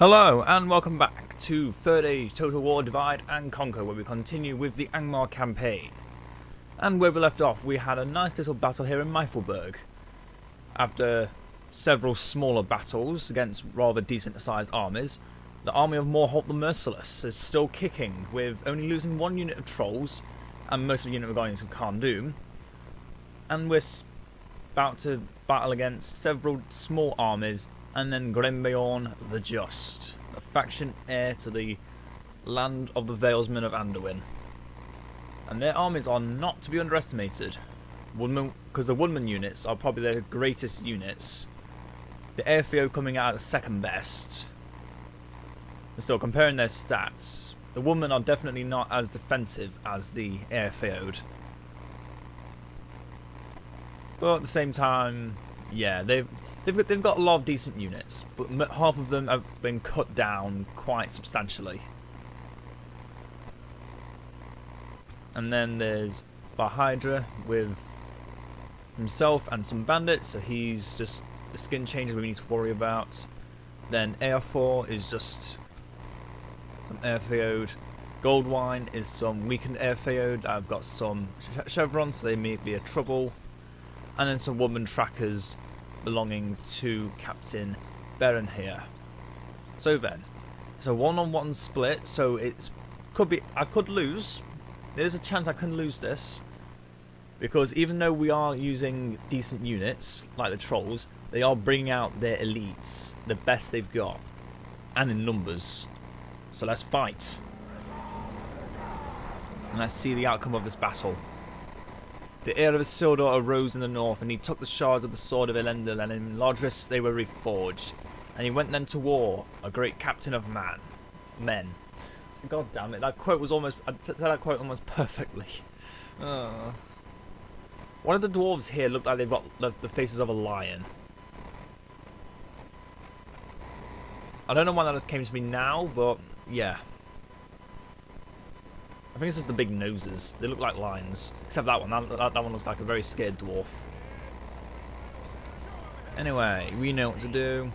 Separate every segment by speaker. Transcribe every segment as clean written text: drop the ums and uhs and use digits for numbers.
Speaker 1: Hello and welcome back to Third Age Total War Divide and Conquer, where we continue with the Angmar campaign. And where we left off, we had a nice little battle here in Meifelberg. After several smaller battles against rather decent sized armies, the army of Morholt the Merciless is still kicking, with only losing one unit of trolls and most of the unit were going into Anduin. And we're about to battle against several small armies, and then Grembeorn the Just, the faction heir to the land of the Valesmen of Anduin. And their armies are not to be underestimated, because the Woodman units are probably their greatest units. The Airfeo coming out at second best. So comparing their stats, the Woodmen are definitely not as defensive as the Airfeod. But at the same time, yeah, they've got a lot of decent units, but half of them have been cut down quite substantially. And then there's Bahydra with himself and some bandits, so he's just the skin changes we need to worry about. Then AR4 is just an Airfeod. Goldwine is some weakened Airfeod. I've got some chevrons, so they may be a trouble. And then some woodman trackers belonging to Captain Baron here. So then, it's a one-on-one split, so I could lose. There's a chance I can lose this, because even though we are using decent units like the trolls, they are bringing out their elites, the best they've got, and in numbers. So let's fight, and let's see the outcome of this battle. The heir of Isildur arose in the north, and he took the shards of the sword of Elendil, and in Lodris they were reforged. And he went then to war, a great captain of men. God damn it, that quote was almost, I said that quote almost perfectly. One of the dwarves here looked like they've got the faces of a lion. I don't know why that just came to me now, but yeah. I think it's just the big noses. They look like lions. Except that one. That one looks like a very scared dwarf. Anyway, we know what to do.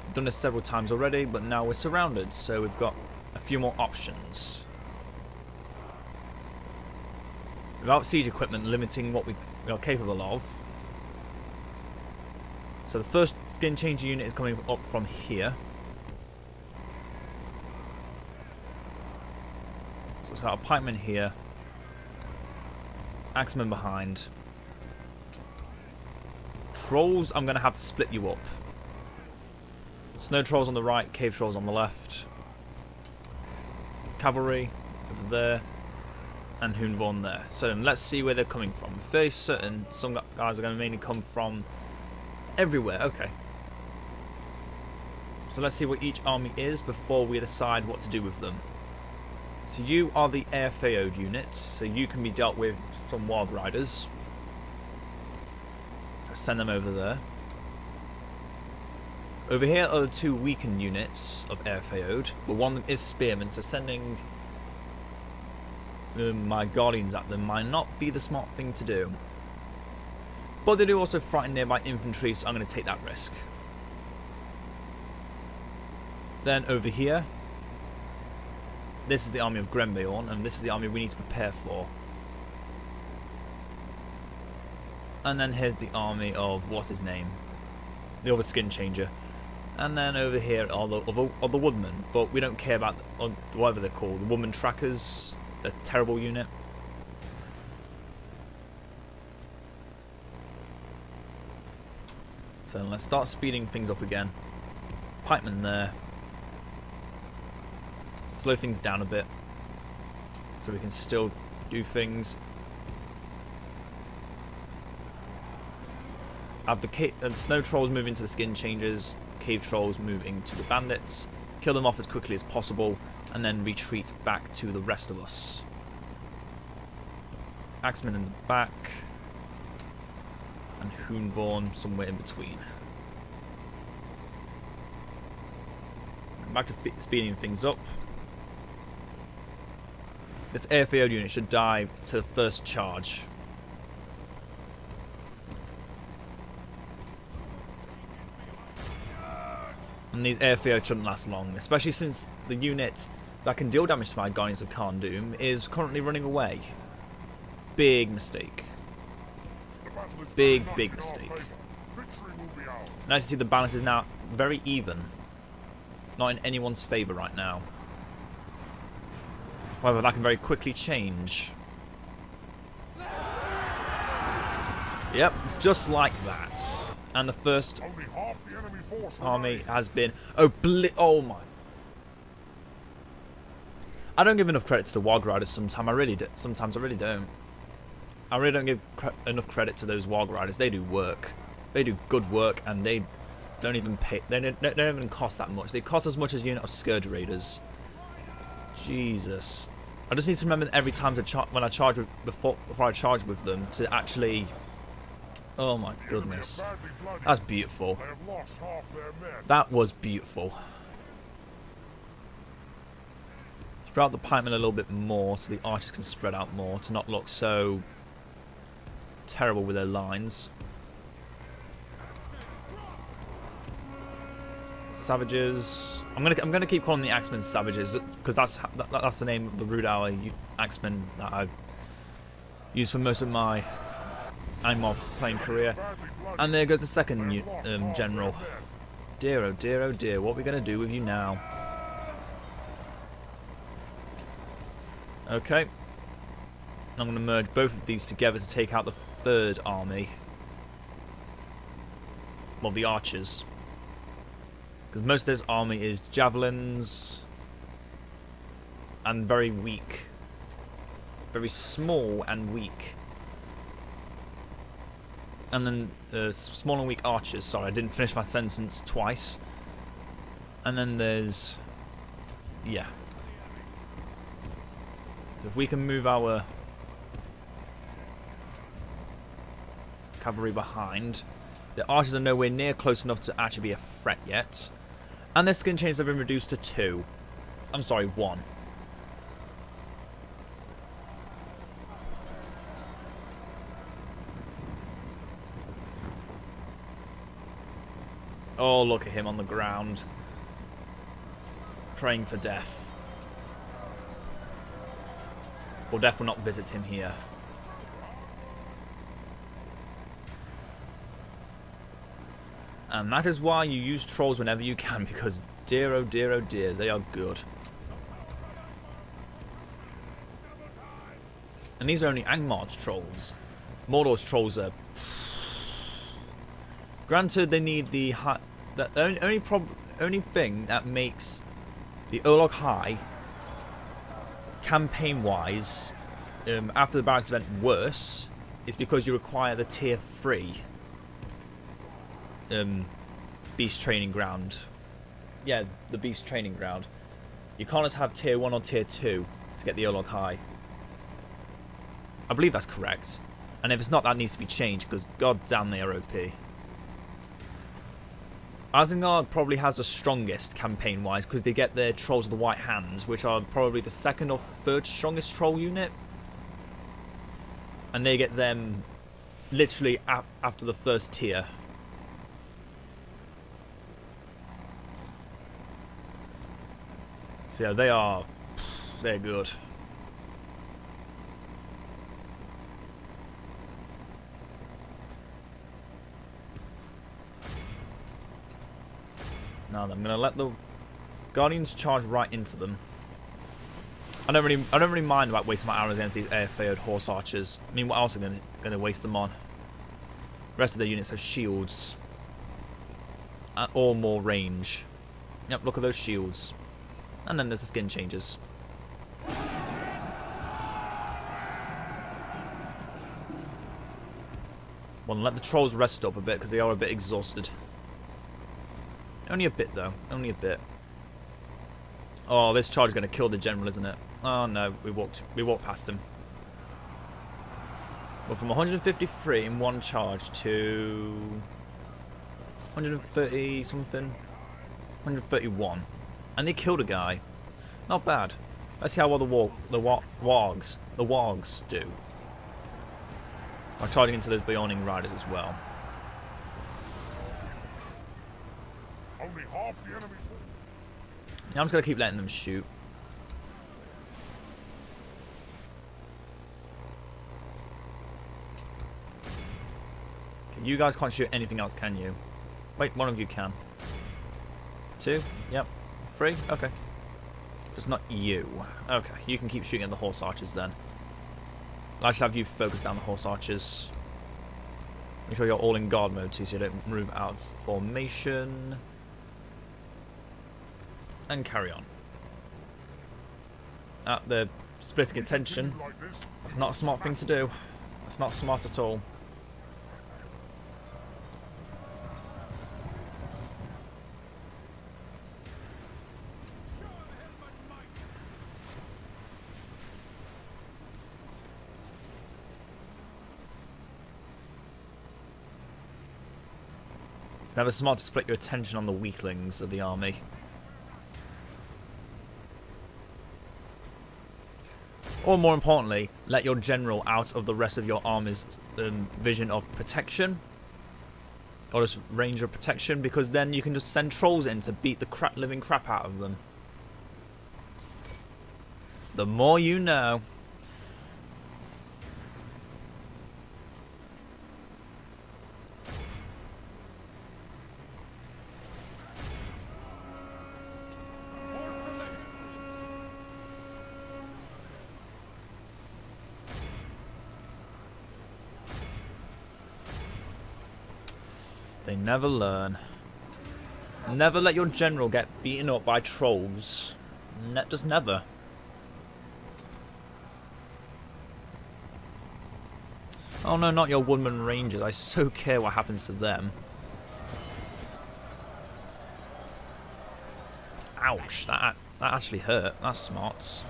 Speaker 1: We've done this several times already, but now we're surrounded, so we've got a few more options. Without siege equipment limiting what we are capable of. So the first skin changer unit is coming up from here. So a pikeman here, axeman behind. Trolls, I'm going to have to split you up. Snow trolls on the right, cave trolls on the left. Cavalry over there, and Hoonvorn there. So then let's see where they're coming from. Very certain some guys are going to mainly come from everywhere. Okay. So let's see what each army is before we decide what to do with them. So you are the Airfeod unit, so you can be dealt with some Wild Riders. I'll send them over there. Over here are the two weakened units of Airfeod, but one of them is Spearmen, so sending my Guardians at them might not be the smart thing to do. But they do also frighten nearby infantry, so I'm going to take that risk. Then over here, this is the army of Grembeorn, and this is the army we need to prepare for. And then here's the army of, what's his name? The other skin changer. And then over here are the Woodmen, but we don't care about whatever they're called. The Woodman Trackers, a terrible unit. So let's start speeding things up again. Pikeman there. Slow things down a bit so we can still do things. Have the snow trolls move into the skin changers, cave trolls move into the bandits, kill them off as quickly as possible, and then retreat back to the rest of us. Axemen in the back, and Hoonvorn somewhere in between. Back to speeding things up. This Airfeod unit should die to the first charge. And these airfields shouldn't last long, especially since the unit that can deal damage to my Guardians of Anduin is currently running away. Big mistake. Big mistake. And as you see, the balance is now very even. Not in anyone's favour right now. However, that can very quickly change. Yep, just like that. And the first army has been oh my. I don't give enough credit to the Warg Riders sometimes. Sometimes I really don't. I really don't give enough credit to those Warg Riders. They do work. They do good work, and they don't even pay. They don't even cost that much. They cost as much as a unit of Scourge Raiders. Jesus. I just need to remember every time when I charge before I charge with them to actually. Oh my goodness. That's beautiful. That was beautiful. Spread out the pikemen a little bit more so the archers can spread out more to not look so terrible with their lines. Savages. I'm gonna keep calling the Axemen Savages because that's the name of the Rude Hour Axemen that I've used for most of my Angmar playing career. And there goes the second general. Dear, oh dear, oh dear. What are we gonna do with you now? Okay. I'm gonna merge both of these together to take out the third army. Well, the archers. Because most of this army is javelins and very weak. Very small and weak. And then small and weak archers. Sorry, I didn't finish my sentence twice. And then there's... yeah. So if we can move our cavalry behind. The archers are nowhere near close enough to actually be a threat yet. And their skin chains have been reduced to 2. I'm sorry, 1. Oh, look at him on the ground. Praying for death. Or death will not visit him here. And that is why you use trolls whenever you can, because dear oh dear, they are good. And these are only Angmar's trolls. Mordor's trolls are... Granted, they need the only thing that makes the Olog High, campaign-wise, after the barracks event worse, is because you require the tier 3 beast training ground. Yeah, the beast training ground. You can't just have tier 1 or tier 2 to get the Olog High. I believe that's correct. And if it's not, that needs to be changed, because god damn they are OP. Isengard probably has the strongest campaign-wise, because they get their Trolls of the White Hands, which are probably the 2nd or 3rd strongest troll unit. And they get them literally after the 1st tier. So yeah, they're good. Now I'm gonna let the Guardians charge right into them. I don't really mind about wasting my arrows against these airfield horse archers. I mean, what else am I gonna waste them on? The rest of their units have shields or more range. Yep, look at those shields. And then there's the skin changes. Well, let the trolls rest up a bit because they are a bit exhausted. Only a bit though, only a bit. Oh, this charge is going to kill the general, isn't it? Oh no, we walked past him. Well, from 153 in one charge to 130 something, 131, and they killed a guy. Not bad. Let's see how well the wargs do. I'm charging into those Beyonding Riders as well.
Speaker 2: Only half the enemy force.
Speaker 1: Yeah, I'm just gonna keep letting them shoot. Okay, you guys can't shoot anything else, can you? Wait, one of you can. 2? Yep. 3? Okay. Just not you. Okay, you can keep shooting at the horse archers then. I should have you focus down the horse archers. Make sure you're all in guard mode too, so you don't move out of formation. And carry on. They're splitting attention. That's not a smart thing to do. That's not smart at all. It's never smart to split your attention on the weaklings of the army. Or more importantly, let your general out of the rest of your army's vision of protection. Or just range of protection, because then you can just send trolls in to beat the living crap out of them. The more you know. They never learn. Never let your general get beaten up by trolls. Just never. Oh no, not your woodman rangers. I so care what happens to them. Ouch, that actually hurt. That's smart.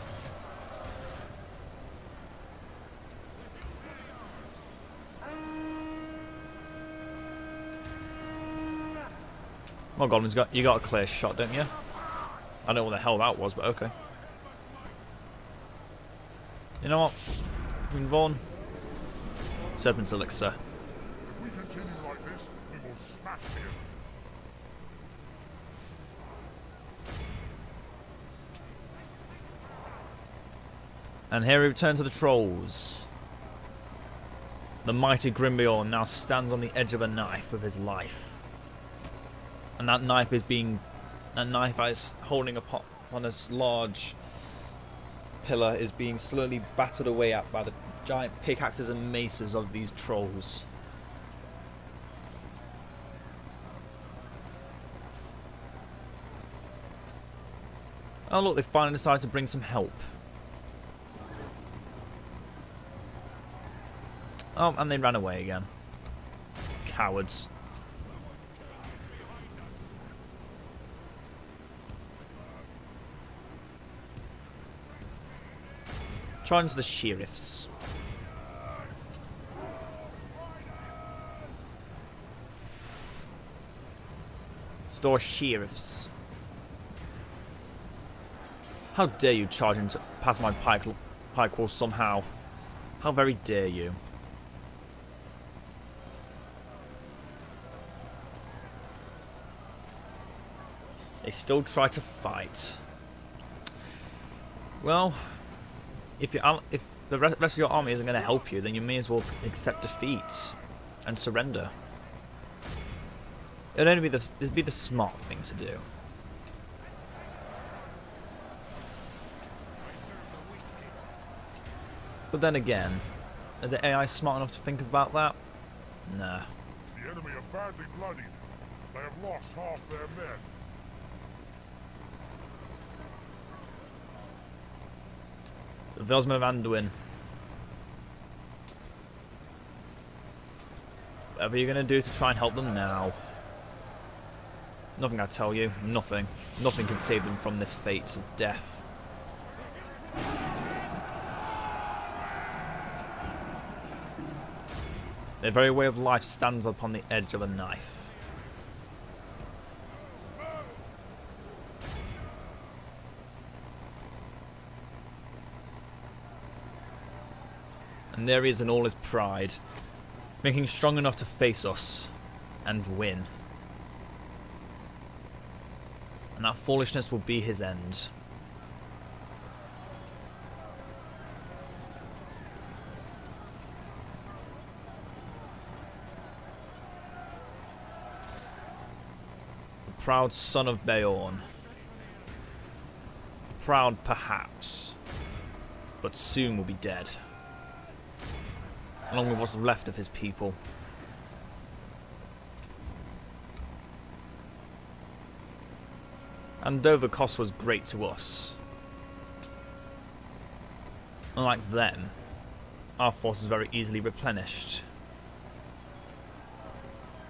Speaker 1: Oh god, you got a clear shot, don't you? I don't know what the hell that was, but okay. You know what? Move on. Serpent's Elixir.
Speaker 2: If we continue like this, we will smash him.
Speaker 1: And here we return to the trolls. The mighty Grimbeorn now stands on the edge of a knife with his life. And that knife is holding upon this large pillar is being slowly battered away at by the giant pickaxes and maces of these trolls. Oh look, they finally decided to bring some help. Oh, and they ran away again. Cowards. Challenge the sheriffs. Store sheriffs. How dare you charge into past my pike wall somehow? How very dare you? They still try to fight. Well, if the rest of your army isn't going to help you, then you may as well accept defeat and surrender. It'd only be the smart thing to do. But then again, are the AI smart enough to think about that? Nah.
Speaker 2: The enemy are badly bloodied. They have lost half their men.
Speaker 1: The Velsman of Anduin. Whatever you're going to do to try and help them now. Nothing I tell you. Nothing. Nothing can save them from this fate of death. Their very way of life stands upon the edge of a knife. And there he is in all his pride, making strong enough to face us and win. And that foolishness will be his end. The proud son of Beorn. Proud perhaps, but soon will be dead. Along with what's left of his people. And though the cost was great to us, unlike them, our force is very easily replenished.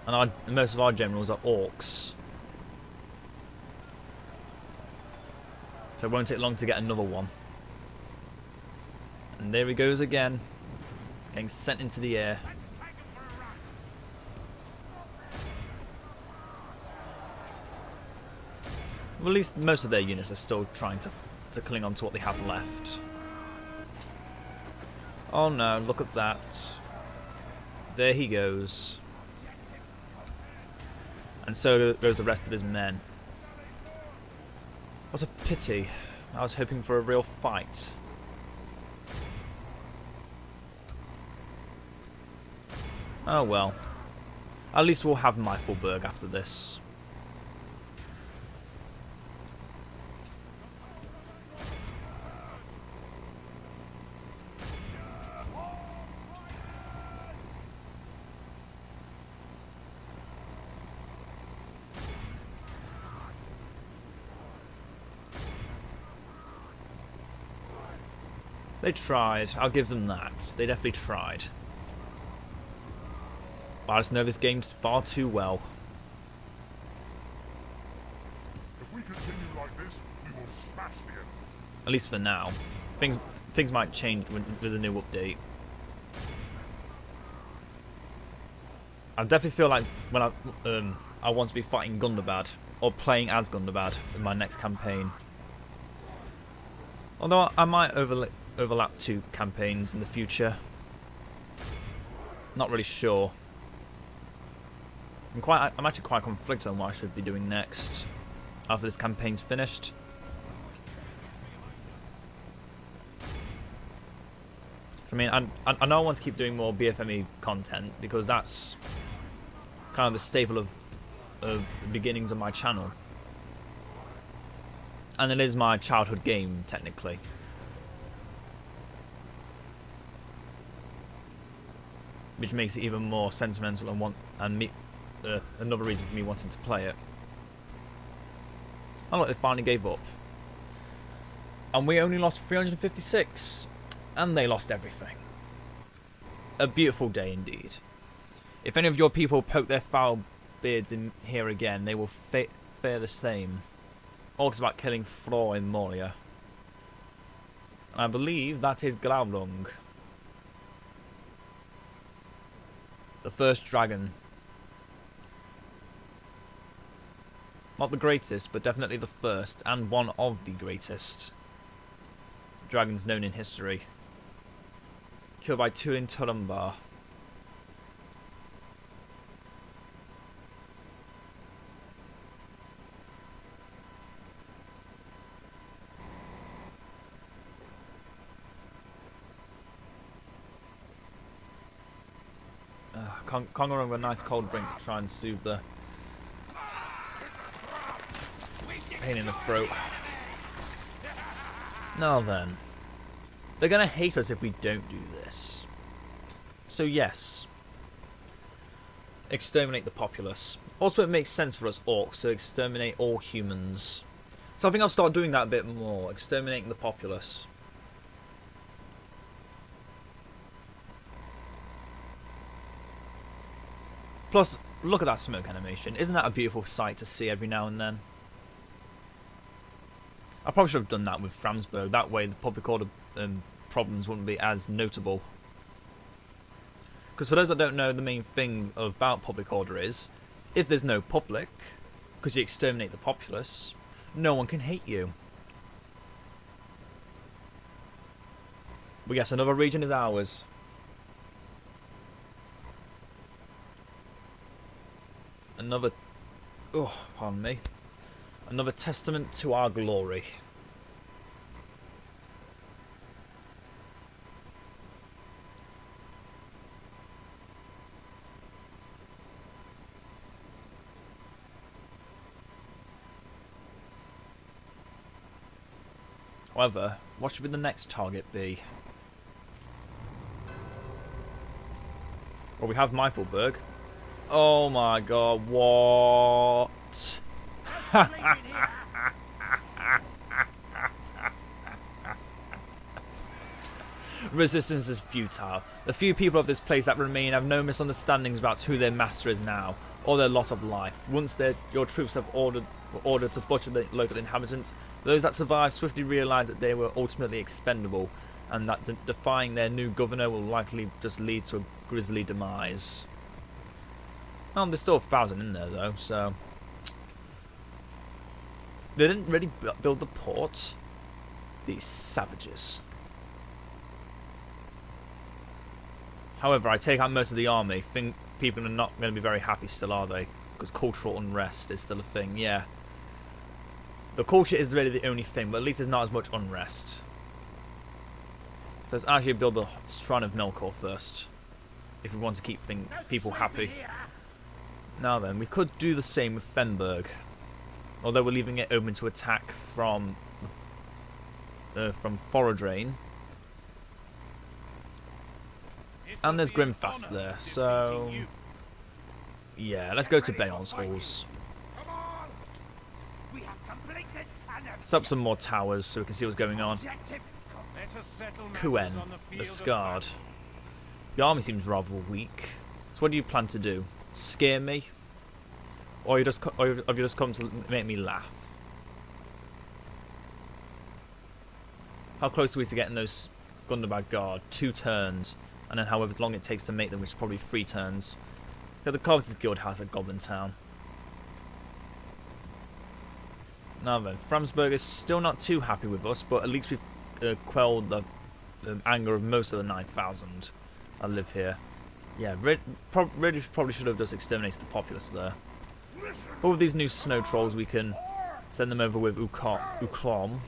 Speaker 1: And most of our generals are orcs. So it won't take long to get another one. And there he goes again, getting sent into the air. Well, at least most of their units are still trying to cling on to what they have left. Oh no, look at that. There he goes. And so goes the rest of his men. What a pity. I was hoping for a real fight. Oh well. At least we'll have Meifelberg after this. They tried. I'll give them that. They definitely tried. But I just know this game's far too well.
Speaker 2: If we continue like this, we will smash the enemy.
Speaker 1: At least for now. Things might change with a new update. I definitely feel like when I want to be fighting Gundabad or playing as Gundabad in my next campaign. Although I might overlap two campaigns in the future. Not really sure. I'm actually quite conflicted on what I should be doing next after this campaign's finished. So, I mean, I know I want to keep doing more BFME content because that's kind of the staple of the beginnings of my channel. And it is my childhood game, technically. Which makes it even more sentimental and another reason for me wanting to play it. Oh look, they finally gave up. And we only lost 356. And they lost everything. A beautiful day indeed. If any of your people poke their foul beards in here again, they will fare the same. Orcs about killing Flor in Moria. I believe that is Glaurung. The first dragon. Not the greatest, but definitely the first, and one of the greatest dragons known in history. Killed by Turin Turumbar. Congarung with a nice cold drink to try and soothe the pain in the throat. Now then. They're going to hate us if we don't do this. So yes. Exterminate the populace. Also it makes sense for us orcs to exterminate all humans. So I think I'll start doing that a bit more. Exterminating the populace. Plus, look at that smoke animation. Isn't that a beautiful sight to see every now and then? I probably should have done that with Framsburg. That way the public order problems wouldn't be as notable. Because for those that don't know, the main thing about public order is, if there's no public, because you exterminate the populace, no one can hate you. But yes, another region is ours. Pardon me. Another testament to our glory. However, what should be the next target be? Well, we have Meifelberg. Oh my god, what? Resistance is futile. The few people of this place that remain have no misunderstandings about who their master is now, or their lot of life. Once your troops have were ordered to butcher the local inhabitants, those that survived swiftly realised that they were ultimately expendable, and that defying their new governor will likely just lead to a grisly demise. There's still 1,000 in there though, so... They didn't really build the port. These savages. However, I take out most of the army. Think people are not going to be very happy still, are they? Because cultural unrest is still a thing, yeah. The culture is really the only thing, but at least there's not as much unrest. So let's actually build the Shrine of Melkor first, if we want to keep people happy. Now then, we could do the same with Fenberg, although we're leaving it open to attack from Foradrain. And there's Grimfast there, so... Yeah, let's go to Beorn's Halls. Set up some more towers so we can see what's going on. Kuen, the Scarred. The army seems rather weak. So what do you plan to do? Scare me? Or have you just come to make me laugh? How close are we to getting those Gundabad Guard? 2 turns. And then however long it takes to make them, which is probably 3 turns. The Carpenters Guild has a Goblin Town. Now then, Framsburg is still not too happy with us, but at least we've quelled the anger of most of the 9,000 that live here. Yeah, really probably should have just exterminated the populace there. But with these new snow trolls, we can send them over with Uklom,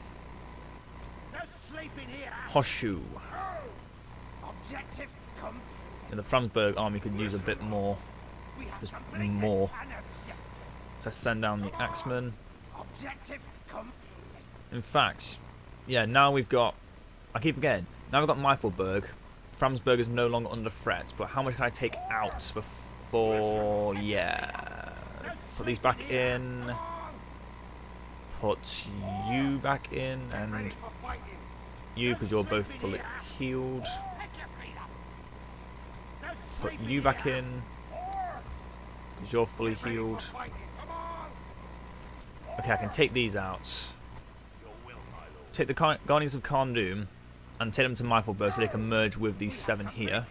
Speaker 1: Hoshu. And the Framsburg army could use a bit more. Just more. So send down the Axemen. In fact, yeah, now we've got... I keep forgetting. Now we've got Meifelberg. Framsburg is no longer under threat, but how much can I take out before... Yeah. Put these back in. Put you back in, and you, because you're both fully healed. Put you back in, because you're fully healed. Okay, I can take these out. Take the Guardians of Karndum and take them to Meifelberg so they can merge with these 7 here.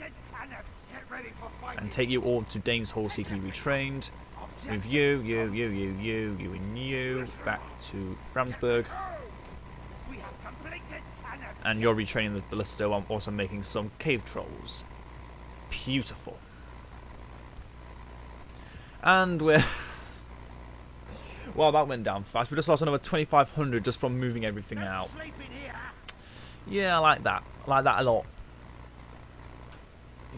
Speaker 1: And take you all to Dane's Hall so you can be retrained. Move you, and you back to Framsburg. And you're retraining the Ballista while I'm also making some cave trolls. Beautiful. And we're... Well, that went down fast. We just lost another 2,500 just from moving everything out. Yeah, I like that. I like that a lot.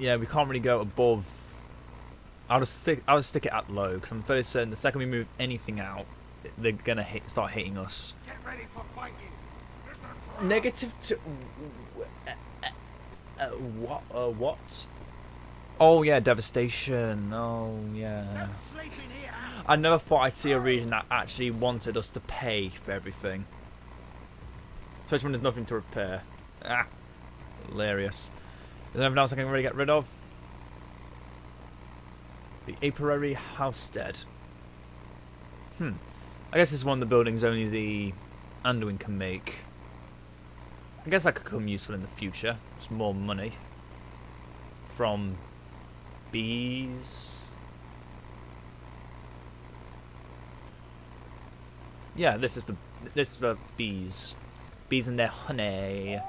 Speaker 1: Yeah, we can't really go above... I'll just stick it at low, because I'm fairly certain the second we move anything out, they're gonna start hitting us.
Speaker 2: Get ready for fighting.
Speaker 1: -2... what? Oh yeah, devastation. Oh yeah. I never thought I'd see a region that actually wanted us to pay for everything. Especially when there's nothing to repair. Ah, hilarious. Is there anything else I can really get rid of? The Apiary Housestead. I guess it's one of the buildings only the Anduin can make. I guess that could come useful in the future. Just more money. From bees. Yeah, this is for bees. Bees and their honey.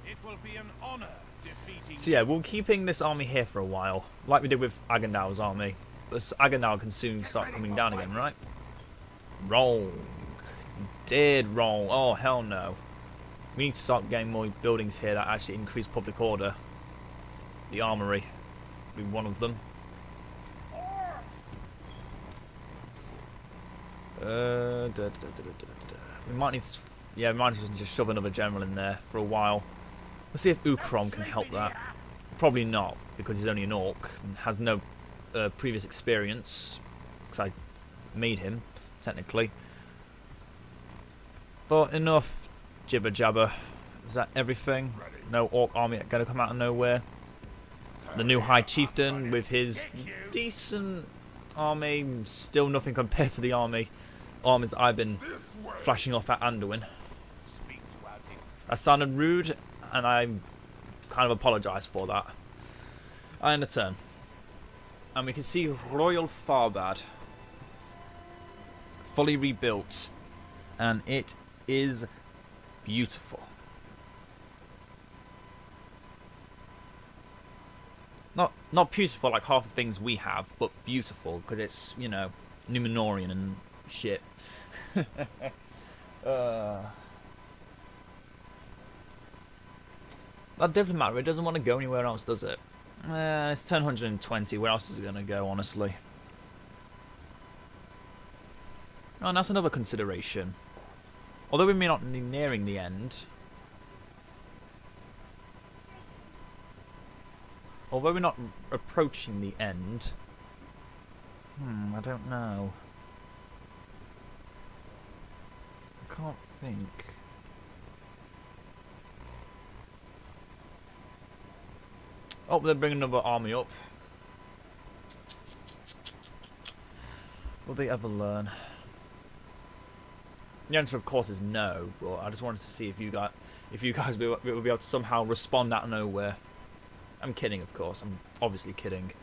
Speaker 2: It will be an honor defeating.
Speaker 1: So yeah, we're keeping this army here for a while, like we did with Agandal's army. But Agandal can soon start coming down again, right? Wrong. Did wrong. Oh, hell no. We need to start getting more buildings here that actually increase public order. The armory will be one of them. We might need to, yeah, we might just need to shove another general in there for a while. Let's see if Ukrom can help that. Probably not, because he's only an orc and has no previous experience. Because I made him, technically. But enough jibber jabber. Is that everything? No orc army going to come out of nowhere. The new High Chieftain with his decent army, still nothing compared to the armies that I've been flashing off at Anduin. That sounded rude, and I kind of apologise for that. I end a turn. And we can see Royal Farbad fully rebuilt, and it is beautiful. Not beautiful like half the things we have, but beautiful because it's, you know, Numenorian and shit. That diplomat really doesn't want to go anywhere else, does it? It's turn 120. Where else is it going to go, honestly? Oh, and that's another consideration. Although we may not be nearing the end. Although we're not approaching the end. I don't know. I can't think. Oh, they're bringing another army up. Will they ever learn? The answer, of course, is no. But I just wanted to see if you guys will be able to somehow respond out of nowhere. I'm kidding, of course. I'm obviously kidding.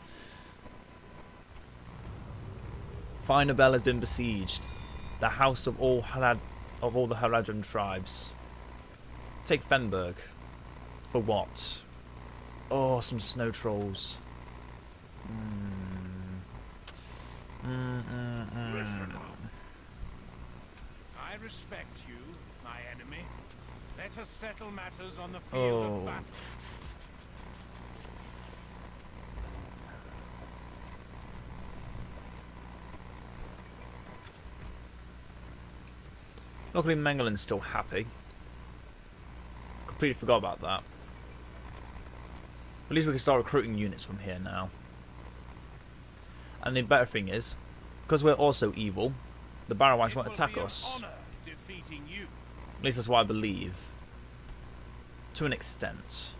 Speaker 1: Finabel has been besieged. The house of all the Haradrim tribes. Take Fenberg. For what? Oh, some snow trolls.
Speaker 3: I respect you, my enemy. Let us settle matters on the field of battle.
Speaker 1: Luckily, Mengelin's still happy. Completely forgot about that. At least we can start recruiting units from here now. And the better thing is, because we're also evil, the Barrowites won't attack us. At least that's what I believe. To an extent.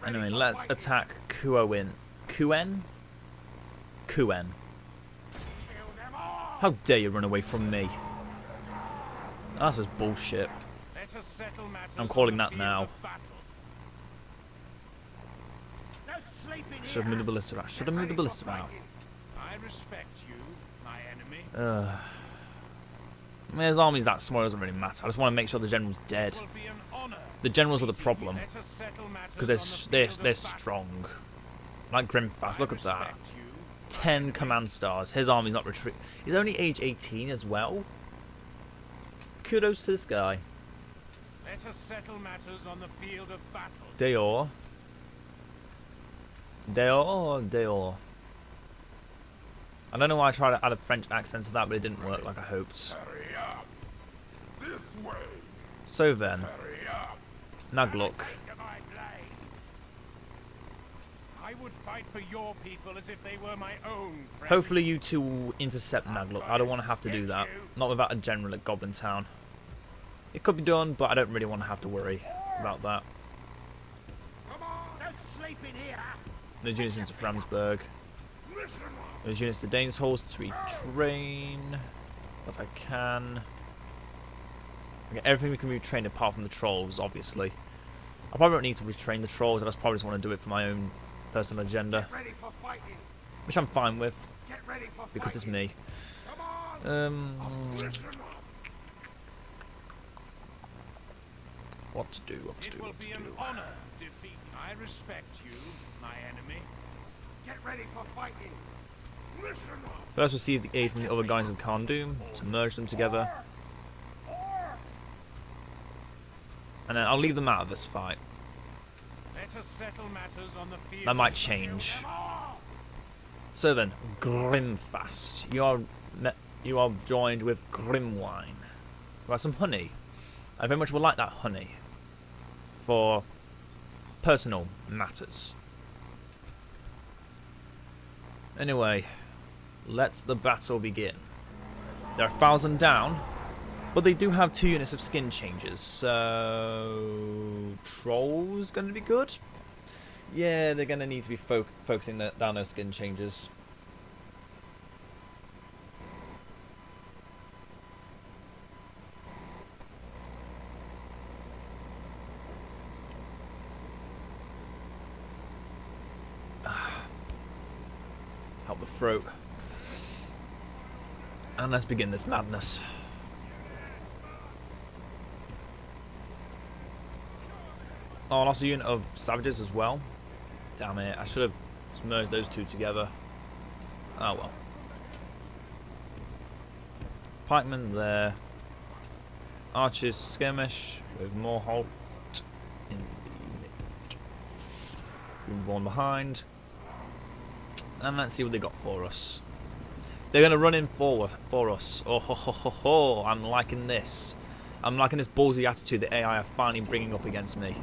Speaker 1: Anyway, let's attack Kuen. Kuen. How dare you run away from me? That's just bullshit. I'm calling that now. Should have moved the ballista out. Should have moved the ballista out.
Speaker 3: I respect you, my enemy.
Speaker 1: His army's that small, it doesn't really matter. I just want to make sure the general's dead. The generals are the problem. Because they're strong. Like Grimfast, look at that. 10 command stars. His army's not retreat. He's only age 18 as well. Kudos to this guy.
Speaker 3: Let us settle matters on the field of battle.
Speaker 1: Deor. I don't know why I tried to add a French accent to that, but it didn't work like I hoped.
Speaker 2: Hurry up. This way.
Speaker 1: So then,
Speaker 2: Hurry up.
Speaker 1: Nagluk.
Speaker 3: I would fight for your people as if they were my own.
Speaker 1: Hopefully you two will intercept Nagluk. I don't want to have to do that. Not without a general at Goblin Town. It could be done, but I don't really want to have to worry about that.
Speaker 3: Come on, don't sleep in here.
Speaker 1: There's units into Framsburg. There's units to Daneshorst to retrain. What I can. Okay, everything we can retrain apart from the trolls, obviously. I probably don't need to retrain the trolls, I just probably just want to do it for my own personal agenda. Which I'm fine with. Because it's me. What to do, what to do,
Speaker 3: It will
Speaker 1: what to
Speaker 3: be an
Speaker 1: do.
Speaker 3: honor defeating. I respect you, my enemy. Get ready for fighting. Listen up.
Speaker 1: First receive the aid from the other guys of Anduin to merge them together. And then I'll leave them out of this fight.
Speaker 3: Let us settle matters on the field.
Speaker 1: That might change. So then, Grimfast. You are joined with Grimwine. Who has some honey. I very much would like that honey. For personal matters. Anyway, let the battle begin. There are 1,000 down, but they do have 2 units of skin changes, so Troll's going to be good. Yeah, they're going to need to be focusing down those skin changes. Help the throat. And let's begin this madness. Oh, I lost a unit of savages as well. Damn it, I should have merged those 2 together. Oh well. Pikemen there. Archers skirmish with more halt in the mid. One behind. And let's see what they got for us. They're going to run in for us. Oh ho ho ho ho, I'm liking this. I'm liking this ballsy attitude the AI are finally bringing up against me.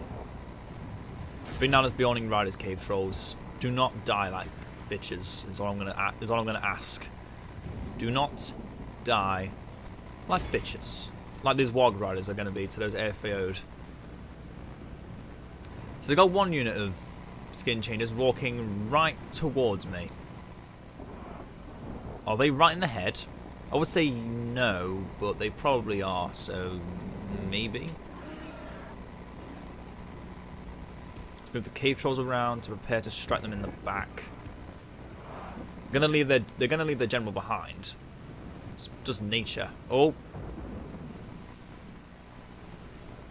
Speaker 1: Bring down those Beyonding Riders, cave trolls. Do not die like bitches. Is all I'm gonna ask. Do not die like bitches, like these Warg Riders are gonna be to those AFAO'd. So they got 1 unit of skin changes walking right towards me. Are they right in the head? I would say no, but they probably are. So maybe. Move the cave trolls around to prepare to strike them in the back. They're gonna leave their general behind. It's just nature. Oh,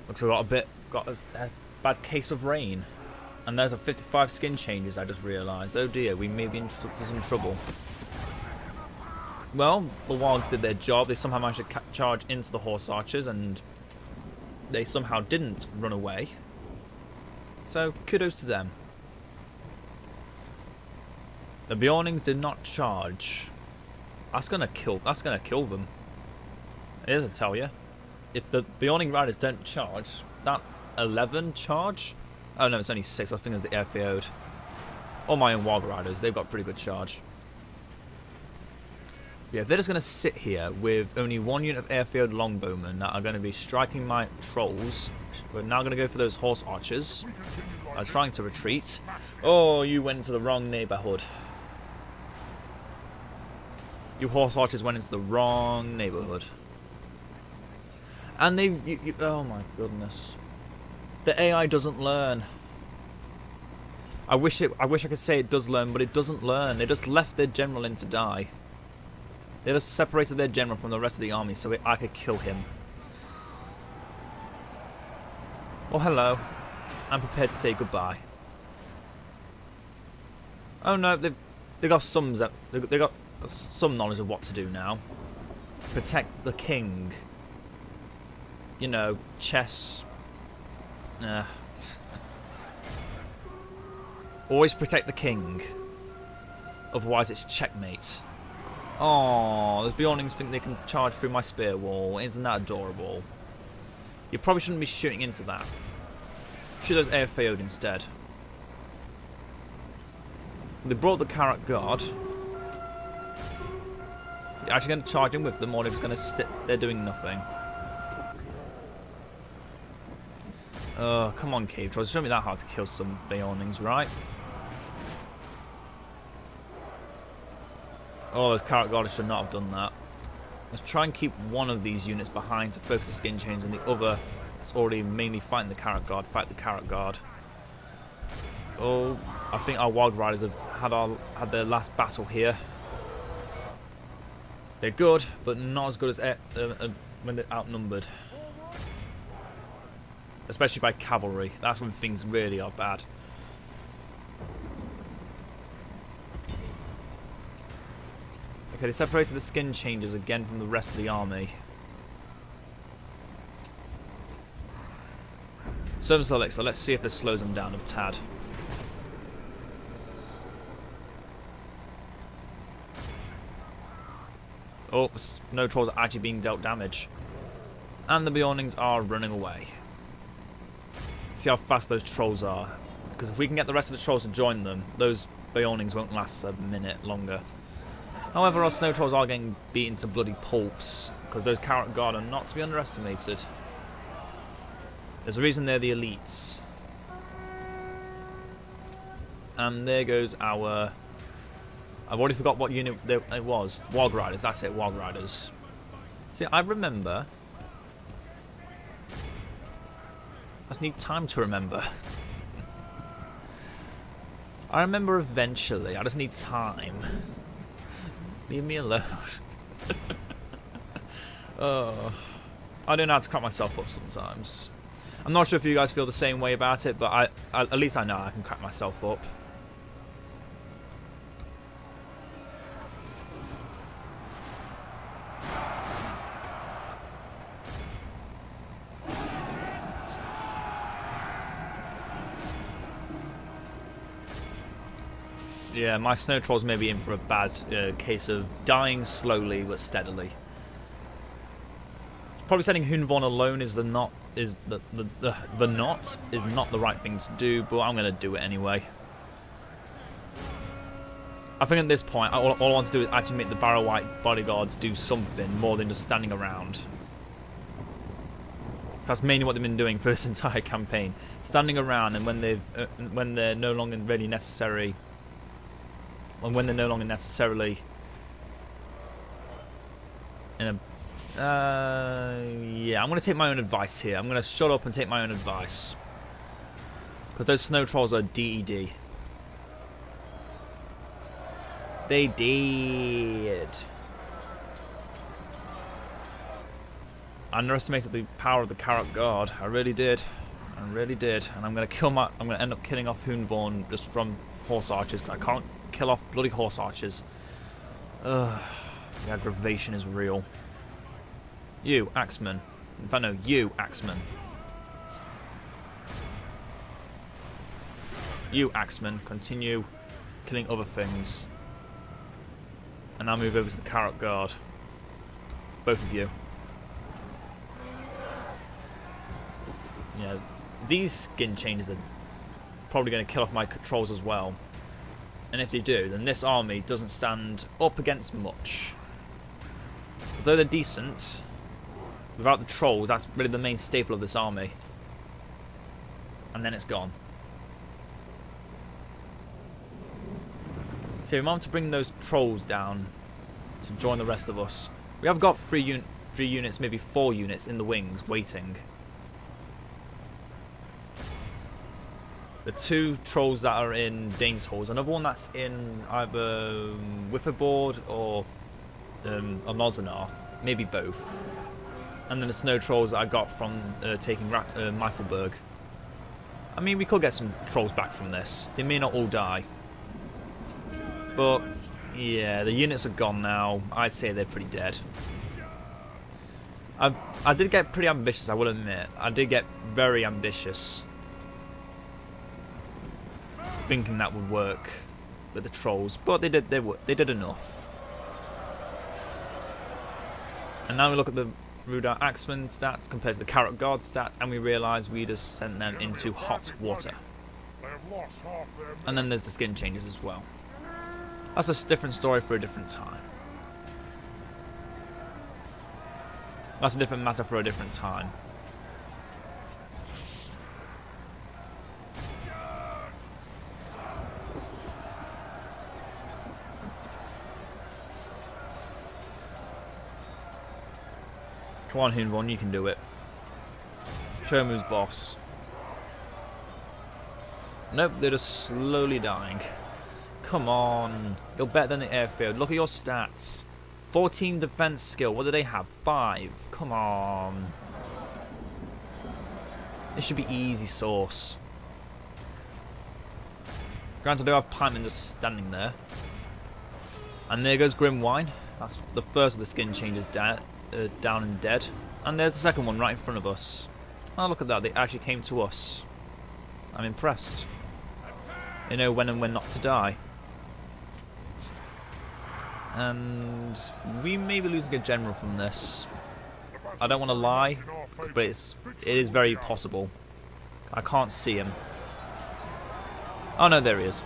Speaker 1: looks like we got a bad case of rain, and there's a 55 skin changes. I just realised. Oh dear, we may be in for some trouble. Well, the Wargs did their job. They somehow managed to charge into the horse archers, and they somehow didn't run away. So kudos to them. The Bjornings did not charge. That's gonna kill them. It is, I tell you. If the Bjorning Riders don't charge, that 11 charge. Oh no, it's only 6. I think it's the AFAO'd. Or my own Warg Riders. They've got pretty good charge. Yeah, if they're just gonna sit here with only 1 unit of AFAO'd longbowmen that are gonna be striking my trolls. We're now going to go for those horse archers. I'm trying to retreat. Oh, you went into the wrong neighborhood. You horse archers went into the wrong neighborhood. And oh my goodness. The AI doesn't learn. I wish I could say it does learn, but it doesn't learn. They just left their general in to die. They just separated their general from the rest of the army so I could kill him. Oh, hello. I'm prepared to say goodbye. Oh no, they got some knowledge of what to do now. Protect the king. You know, chess. Always protect the king. Otherwise, it's checkmate. Oh, those Bjornings think they can charge through my spear wall. Isn't that adorable? You probably shouldn't be shooting into that. Shoot those AFAO'd instead. They brought the Carrot Guard. You're actually going to charge in with them, or they're just going to sit there doing nothing. Oh, come on, cave trolls. It shouldn't be that hard to kill some Bjornings, right? Oh, those Carrot Guards should not have done that. Let's try and keep 1 of these units behind to focus the skin chains, and the other is already mainly fighting the Carrot Guard. Fight the Carrot Guard. Oh, I think our Wild Riders have had their last battle here. They're good, but not as good as when they're outnumbered. especially by cavalry. That's when things really are bad. Okay, they separated the skin changers again from the rest of the army. Service elixir, let's see if this slows them down a tad. Oh, snow trolls are actually being dealt damage. And the Beornings are running away. See how fast those trolls are. Because if we can get the rest of the trolls to join them, those Beornings won't last a minute longer. However, our snow trolls are getting beaten to bloody pulps. Because those Carrot Guard are not to be underestimated. There's a reason they're the elites. And there goes our... I've already forgot what unit it was. Warg Riders, that's it, Warg Riders. See, I remember. I just need time to remember. I remember eventually, I just need time. Leave me alone. Oh, I don't know how to crack myself up sometimes. I'm not sure if you guys feel the same way about it, but at least I know I can crack myself up. Yeah, my snow trolls may be in for a bad case of dying slowly but steadily. Probably setting Hunvorn alone is not the right thing to do, but I'm gonna do it anyway. I think at this point, all I want to do is actually make the Barrow White bodyguards do something more than just standing around. That's mainly what they've been doing for this entire campaign, standing around, and when they're no longer really necessary. And when they're no longer necessarily in a... yeah, I'm going to take my own advice here. I'm going to shut up and take my own advice. Because those snow trolls are DED. They did. I underestimated the power of the Carrot Guard. I really did. I really did. And I'm going to end up killing off Hunvorn just from horse archers, because I can't kill off bloody horse archers. Ugh, the aggravation is real. You, Axeman. In fact, no, you, Axeman. You, Axeman, continue killing other things. And I'll move over to the Carrot Guard. Both of you. Yeah, these skin changes are probably going to kill off my trolls as well. And if they do, then this army doesn't stand up against much. Although they're decent, without the trolls, that's really the main staple of this army. And then it's gone. So we want to bring those trolls down to join the rest of us. We have got three units, maybe 4 units in the wings waiting. The 2 trolls that are in Dane's Halls, another one that's in either Witherboard or Nozanar, maybe both. And then the snow trolls that I got from taking Meifelberg. I mean, we could get some trolls back from this. They may not all die. But, yeah, the units are gone now. I'd say they're pretty dead. I did get pretty ambitious, I will admit. I did get very ambitious, thinking that would work with the trolls, but they did enough. And now we look at the Rudar Axeman stats compared to the Carrot Guard stats, and we realise we just sent them into hot water. And then there's the skin changes as well. That's a different story for a different time. That's a different matter for a different time. Come on, Hunvorn, you can do it. Show him who's boss. Nope, they're just slowly dying. Come on. You're better than the airfield. Look at your stats. 14 defense skill. What do they have? 5. Come on. This should be easy sauce. Granted, I do have Pikeman just standing there. And there goes Grim Wine. That's the first of the skin changes down and dead. And there's the second one right in front of us. Oh, look at that. They actually came to us. I'm impressed. They know when and when not to die. And we may be losing a general from this. I don't want to lie, but it is very possible. I can't see him. Oh no, there he is.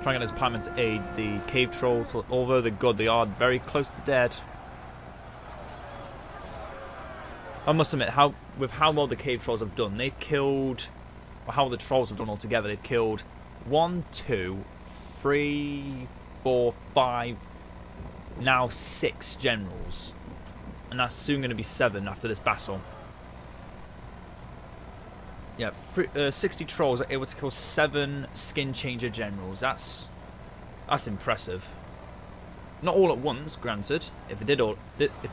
Speaker 1: Trying to get his pikemen to aid the cave trolls, although they're good, they are very close to dead. I must admit, with how well the cave trolls have done, they've killed, or how the trolls have done altogether, they've killed 1, 2, 3, 4, 5, now 6 generals. And that's soon going to be 7 after this battle. Yeah, 60 trolls are able to kill 7 skin changer generals. That's impressive. Not all at once, granted. If they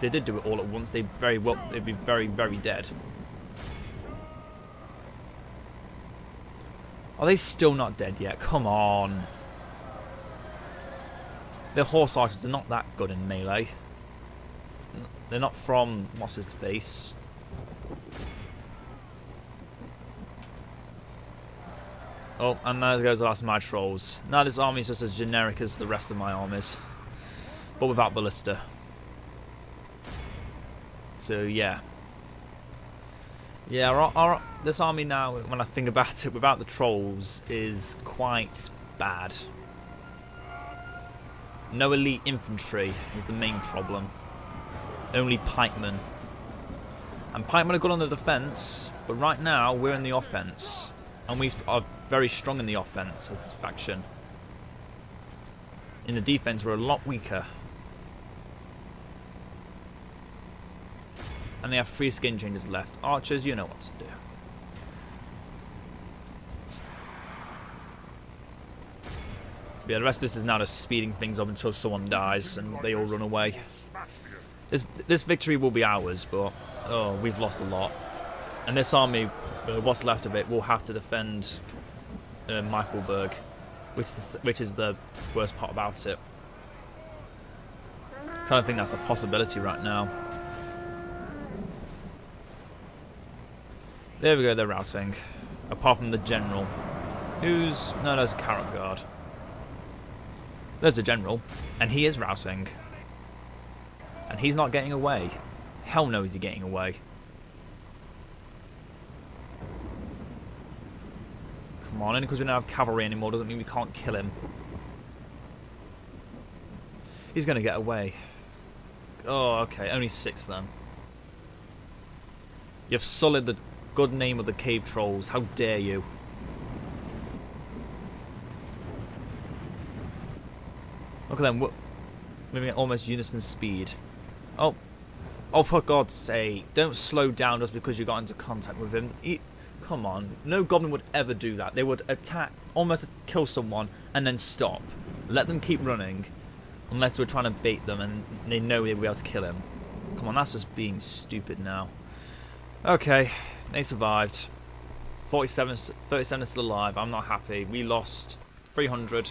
Speaker 1: did do it all at once, they'd be very, very dead. Are they still not dead yet? Come on. Their horse archers are not that good in melee. They're not from what's his face. Oh, and there goes the last of my trolls. Now this army is just as generic as the rest of my armies, but without ballista. So yeah. Yeah, this army now, when I think about it, without the trolls, is quite bad. No elite infantry is the main problem. Only pikemen. And pikemen are good on the defense, but right now we're in the offense. And we are very strong in the offense as this faction. In the defense, we're a lot weaker. And they have 3 skin changes left. Archers, you know what to do. But yeah, the rest of this is now just speeding things up until someone dies and they all run away. This victory will be ours, but oh, we've lost a lot. And this army, what's left of it, will have to defend Meifelberg, which is the worst part about it. I don't think that's a possibility right now. There we go, they're routing. Apart from the general, who's... no, there's a carrot guard. There's a general, and he is routing. And he's not getting away. Hell no is he getting away. Come on, only because we don't have cavalry anymore doesn't mean we can't kill him. He's going to get away. Oh, okay, only 6 then. You've sullied the good name of the cave trolls. How dare you? Look at them, moving at almost unison speed. Oh, for God's sake, don't slow down just because you got into contact with him. Come on, no goblin would ever do that. They would attack, almost kill someone, and then stop. Let them keep running, unless we're trying to bait them and they know they'll be able to kill him. Come on, that's just being stupid now. Okay, they survived. 37 are still alive. I'm not happy. We lost 300.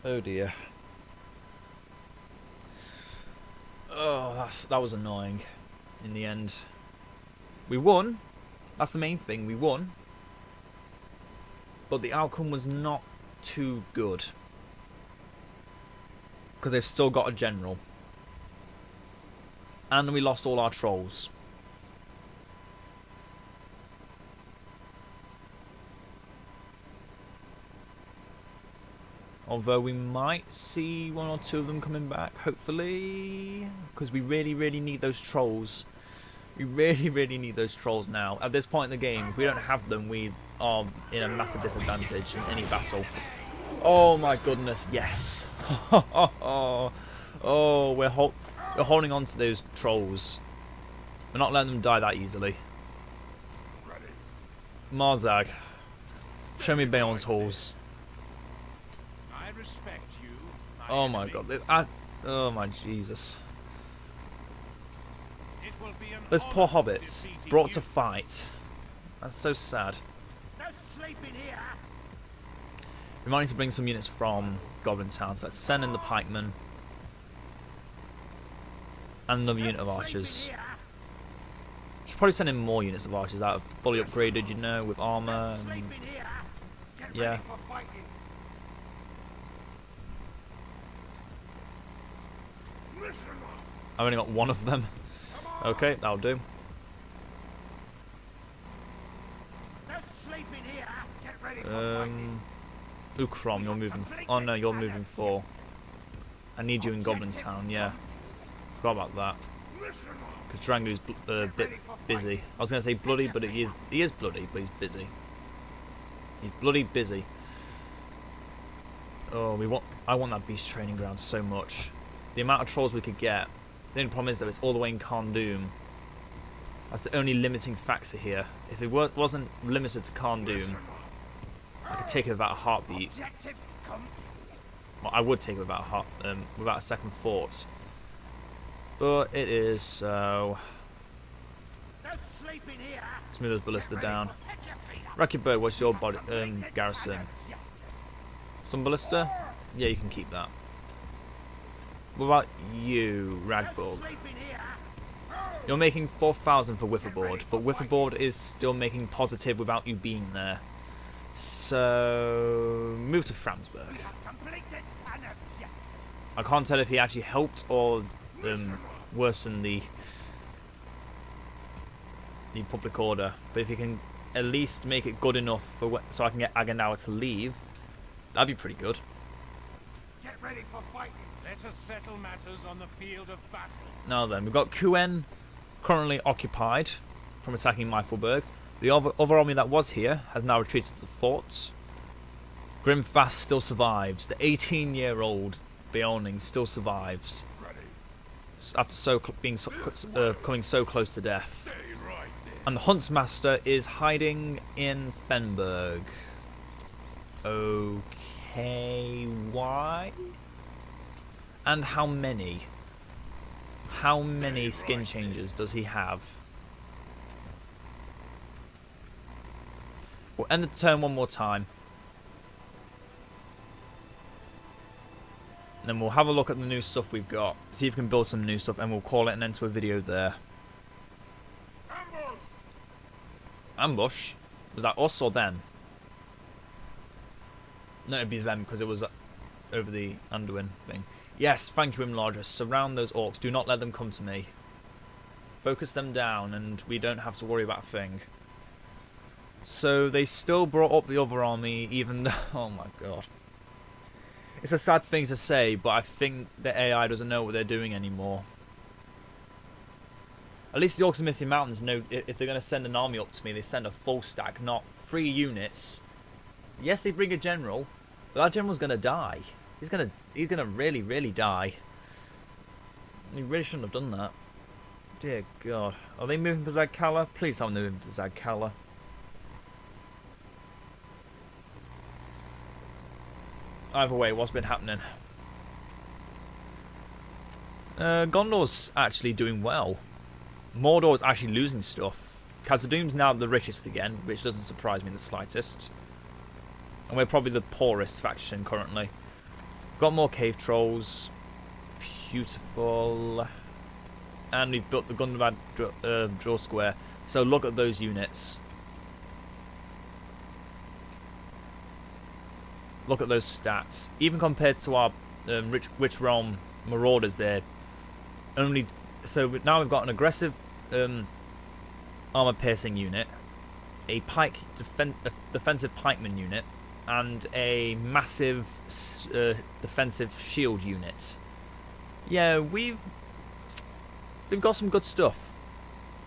Speaker 1: Oh dear. Oh, that was annoying. In the end, we won. That's the main thing. We won, but the outcome was not too good because they've still got a general, and we lost all our trolls. Although we might see 1 or 2 of them coming back, hopefully, because we really, really need those trolls. We really, really need those trolls now. At this point in the game, if we don't have them, we are in a massive disadvantage in any battle. Oh my goodness, yes. Oh, we're holding on to those trolls. We're not letting them die that easily. Marzag. Show me Bayon's halls.
Speaker 3: I respect you,
Speaker 1: Oh my
Speaker 3: enemy.
Speaker 1: god. Oh my Jesus.
Speaker 3: It will be an
Speaker 1: Those poor
Speaker 3: honor
Speaker 1: hobbits
Speaker 3: defeating
Speaker 1: brought
Speaker 3: you.
Speaker 1: to fight. That's so sad.
Speaker 3: No sleeping here.
Speaker 1: We might need to bring some units from Goblin Town, so let's send in the pikemen. And another unit of archers. Should probably send in more units of archers that are fully upgraded, you know, with armor and yeah. I've only got one of them. Okay, that'll do. Ukrom, you're moving. Oh no, you're moving 4. I need you in Goblin Town. Yeah, forgot about that. Because Drangu's a bit busy. I was gonna say bloody, but he is bloody, but he's busy. He's bloody busy. Oh, I want that beast training ground so much. The amount of trolls we could get. The only problem is that it's all the way in Carndoom. That's the only limiting factor here. If it wasn't limited to Carndoom, I could take it without a heartbeat. Well, I would take it without a second thought. But it is so. Let's move those ballista down. Rocket Bird, what's your body garrison? Some ballista? Yeah, you can keep that. What about you, Ragbog? You're making 4,000 for Whifferboard, but Whifferboard is still making positive without you being there. So move to Franzburg. I can't tell if he actually helped or worsened the public order, but if he can at least make it good enough for so I can get Aganawa to leave, that'd be pretty good.
Speaker 3: Get ready for fighting. Let us settle matters on the field of battle.
Speaker 1: Now then, we've got Kuen currently occupied from attacking Meifelberg. The other army that was here has now retreated to the forts. Grimfast still survives. The 18-year-old Beoning still survives after coming so close to death. And the Huntsmaster is hiding in Fenberg. Okay, why? And how many? How many skin changes does he have? We'll end the turn one more time. And then we'll have a look at the new stuff we've got. See if we can build some new stuff, and we'll call it an end to a video there. Ambush? Was that us or them? No, it'd be them because it was over the Anduin thing. Yes, thank you, Imlarger. Surround those orcs. Do not let them come to me. Focus them down, and we don't have to worry about a thing. So they still brought up the other army, even though... Oh my god. It's a sad thing to say, but I think the AI doesn't know what they're doing anymore. At least the Orcs of Misty Mountains know if they're going to send an army up to me, they send a full stack, not 3 units. Yes, they bring a general, but that general's going to die. He's gonna really, really die. He really shouldn't have done that. Dear God. Are they moving for Zagkala? Please tell me they're moving for Zagkala. Either way, what's been happening? Gondor's actually doing well. Mordor's actually losing stuff. Khazad-dûm's now the richest again, which doesn't surprise me in the slightest. And we're probably the poorest faction currently. Got more cave trolls. Beautiful. And we've built the Gundabad draw square. So look at those units. Look at those stats. Even compared to our Witch Realm Marauders, they're only... So now we've got an aggressive armor piercing unit, a defensive pikeman unit, and a massive defensive shield unit. Yeah, we've got some good stuff.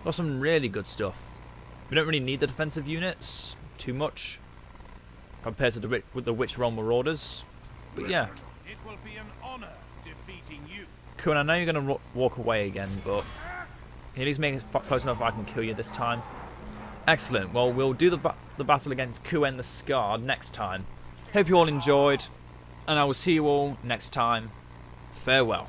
Speaker 1: Got some really good stuff. We don't really need the defensive units too much compared to the Witch Realm Marauders. But yeah.
Speaker 3: It will be an honor defeating you.
Speaker 1: Cool, and I know you're going to walk away again, but Can you at least make it close enough I can kill you this time? Excellent. Well, we'll do the battle against Kuen the Scarred next time. Hope you all enjoyed, and I will see you all next time. Farewell.